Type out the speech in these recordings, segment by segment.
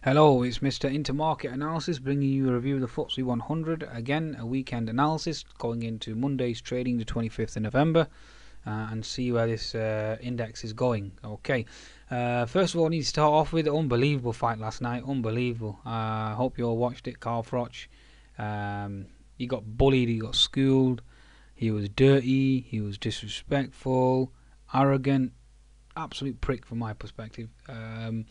Hello, it's Mr. Intermarket Analysis bringing you a review of the FTSE 100. Again, a weekend analysis going into Monday's trading, the 25th of November, and see where this index is going. Okay, first of all, I need to start off with an unbelievable fight last night. Unbelievable. I hope you all watched it. Carl Froch, he got bullied, he got schooled, he was dirty, he was disrespectful, arrogant. Absolute prick from my perspective. And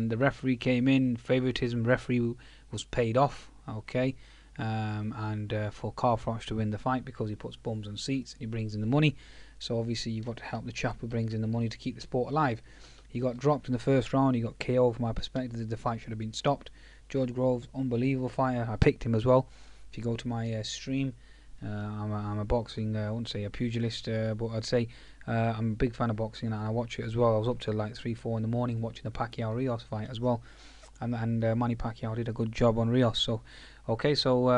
the referee came in, favoritism. Referee was paid off. Okay, and for Carl Froch to win the fight because he puts bums on seats and he brings in the money. So obviously you've got to help the chap who brings in the money to keep the sport alive. He got dropped in the first round. He got KO from my perspective. The fight should have been stopped. George Groves, unbelievable fighter. I picked him as well. If you go to my stream, I'm a boxing, I wouldn't say a pugilist, but I'd say I'm a big fan of boxing and I watch it as well. I was up till like 3-4 in the morning watching the Pacquiao-Rios fight as well, and Manny Pacquiao did a good job on Rios. So okay, so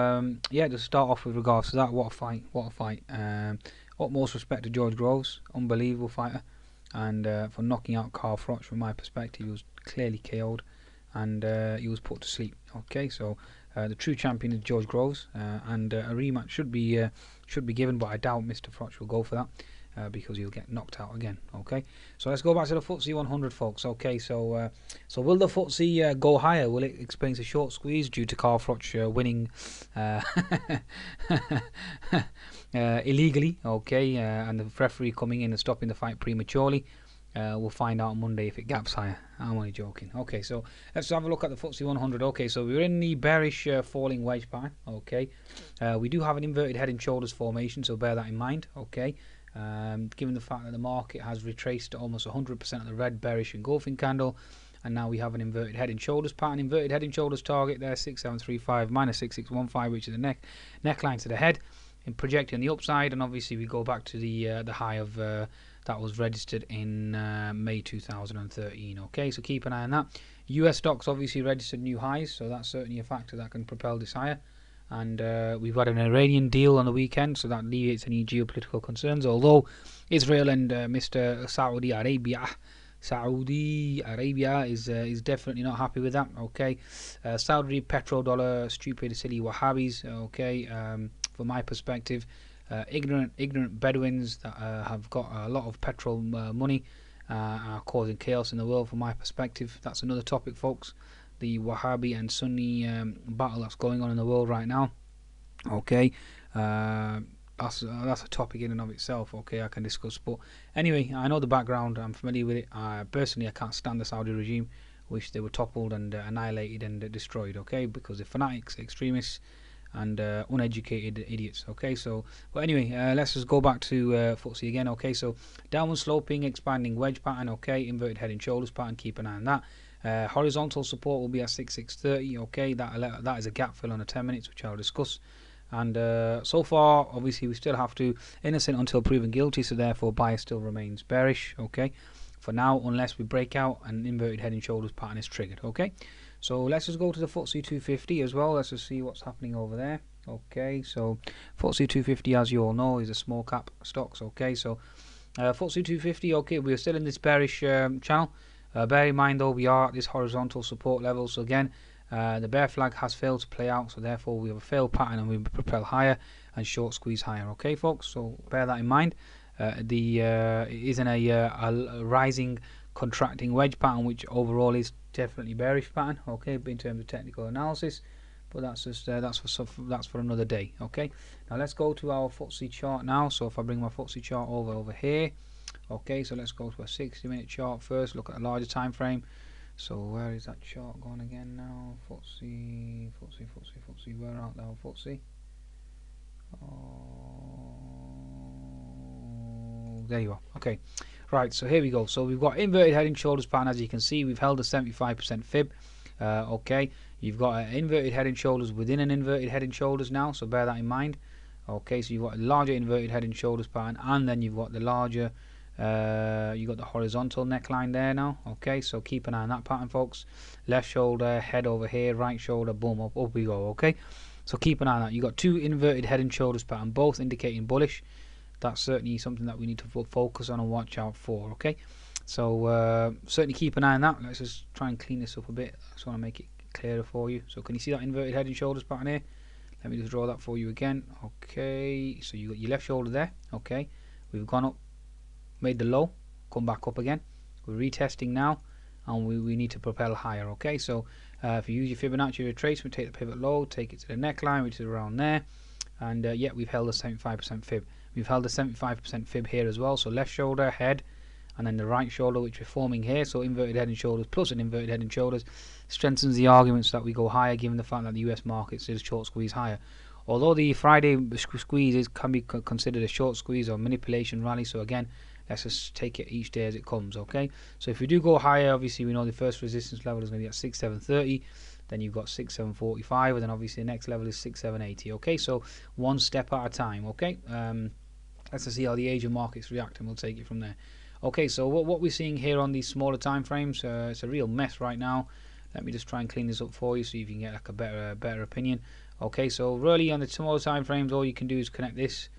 yeah, to start off with regards to that, what a fight, what a fight. Utmost respect to George Groves, unbelievable fighter, and for knocking out Carl Froch. From my perspective, he was clearly KO'd and he was put to sleep. Okay, so the true champion is George Groves, and a rematch should be given, but I doubt Mr. Froch will go for that because he'll get knocked out again. Okay, so let's go back to the FTSE 100, folks. Okay, so will the FTSE go higher? Will it experience a short squeeze due to Carl Froch winning illegally? Okay, and the referee coming in and stopping the fight prematurely. We'll find out Monday if it gaps higher. I'm only joking. Okay, so let's have a look at the FTSE 100. Okay, so we're in the bearish falling wedge pattern. Okay, we do have an inverted head and shoulders formation, so bear that in mind. Okay, given the fact that the market has retraced almost 100% of the red bearish engulfing candle, and now we have an inverted head and shoulders pattern. Inverted head and shoulders target there 6735 minus 6615, which is the neckline to the head, and projecting the upside. And obviously we go back to the high of that was registered in May 2013. Okay, so keep an eye on that. US stocks obviously registered new highs, so that's certainly a factor that can propel this higher. And we've got an Iranian deal on the weekend, so that alleviates any geopolitical concerns. Although Israel and Mr. Saudi Arabia is definitely not happy with that. Okay, Saudi petrodollar, stupid, silly Wahhabis. Okay, from my perspective. Ignorant Bedouins that have got a lot of petrol money are causing chaos in the world. From my perspective, that's another topic, folks. The Wahhabi and Sunni battle that's going on in the world right now. Okay, that's a topic in and of itself. Okay, I can discuss. But anyway, I know the background. I'm familiar with it. Personally, I can't stand the Saudi regime. Wish they were toppled and annihilated and destroyed. Okay, because they're fanatics, extremists, and uneducated idiots. Okay, so but anyway, let's just go back to FTSE again. Okay, so downward sloping expanding wedge pattern. Okay, inverted head and shoulders pattern, keep an eye on that. Horizontal support will be at 6630. Okay, that is a gap fill on a 10 minutes, which I'll discuss. And so far obviously we still have to innocent until proven guilty, so therefore bias still remains bearish. Okay, for now, unless we break out and inverted head and shoulders pattern is triggered. Okay, so let's just go to the FTSE 250 as well. Let's just see what's happening over there. Okay, so FTSE 250, as you all know, is a small cap stocks. Okay, so FTSE 250. Okay, we're still in this bearish channel. Bear in mind though, we are at this horizontal support level. So again, the bear flag has failed to play out. So therefore, we have a failed pattern and we propel higher and short squeeze higher. Okay, folks. So bear that in mind. It is in a rising contracting wedge pattern, which overall is definitely bearish pattern. Okay, in terms of technical analysis, but that's just that's for another day. Okay, now let's go to our FTSE chart now. So if I bring my FTSE chart over here, okay, so let's go to a 60-minute chart first. Look at a larger time frame. So where is that chart going again now? FTSE, where art thou, FTSE? Oh, there you are. Okay, right, so here we go. So we've got inverted head and shoulders pattern. As you can see, we've held a 75% fib. Okay, you've got an inverted head and shoulders within an inverted head and shoulders now, so bear that in mind. Okay, so you've got a larger inverted head and shoulders pattern, and then you've got the larger you got the horizontal neckline there now. Okay, so keep an eye on that pattern, folks. Left shoulder, head over here, right shoulder, boom, up we go. Okay, so keep an eye on that. You got two inverted head and shoulders pattern, both indicating bullish. That's certainly something that we need to focus on and watch out for. Okay, so certainly keep an eye on that. Let's just try and clean this up a bit. I just want to make it clearer for you. So can you see that inverted head and shoulders pattern here? Let me just draw that for you again. Okay, so you got your left shoulder there. Okay, we've gone up, made the low, come back up again. We're retesting now, and we need to propel higher. Okay, so if you use your Fibonacci retracement, take the pivot low, take it to the neckline, which is around there, and yeah, we've held a 75% fib. We've held a 75% fib here as well. So left shoulder, head, and then the right shoulder, which we're forming here. So inverted head and shoulders plus an inverted head and shoulders strengthens the arguments that we go higher, given the fact that the US market is short squeeze higher. Although the Friday squeeze can be considered a short squeeze or manipulation rally, so again, let's just take it each day as it comes. Okay, so if we do go higher, obviously we know the first resistance level is going to be at 6730, then you've got 6745, and then obviously the next level is 6780. Okay, so one step at a time. Okay, let's see how the Asian markets react, and we'll take it from there. Okay, so what we're seeing here on these smaller time frames, it's a real mess right now. Let me just try and clean this up for you so you can get like a better opinion. Okay, so really on the smaller time frames, all you can do is connect this.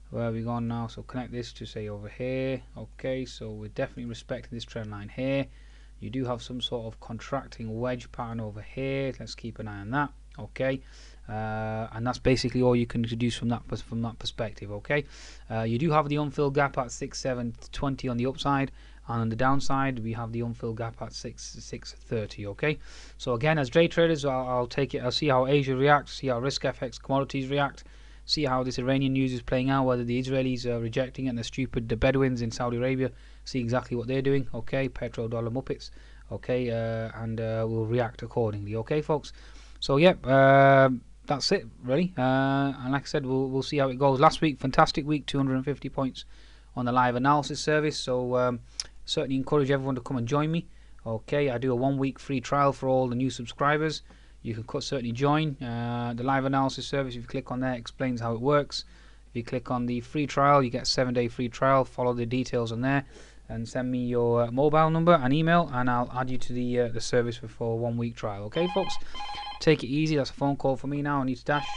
Where are we gone now? So connect this to say over here. Okay, so we're definitely respecting this trend line here. You do have some sort of contracting wedge pattern over here. Let's keep an eye on that. Okay, and that's basically all you can deduce from that perspective. Okay, you do have the unfilled gap at 6720 on the upside, and on the downside we have the unfilled gap at 6630. Okay, so again, as day traders, I'll take it. I'll see how Asia reacts, see how risk FX commodities react, see how this Iranian news is playing out, whether the Israelis are rejecting it and the Bedouins in Saudi Arabia see exactly what they're doing. Okay, petrodollar muppets. Okay, and we'll react accordingly. Okay, folks. So yeah, that's it really. And like I said, we'll see how it goes. Last week, fantastic week, 250 points on the live analysis service. So certainly encourage everyone to come and join me. Okay, I do a 1-week free trial for all the new subscribers. You can certainly join the live analysis service. If you click on there, it explains how it works. If you click on the free trial, you get a 7-day free trial. Follow the details on there and send me your mobile number and email, and I'll add you to the service for a 1-week trial. Okay, folks, take it easy. That's a phone call for me now. I need to dash.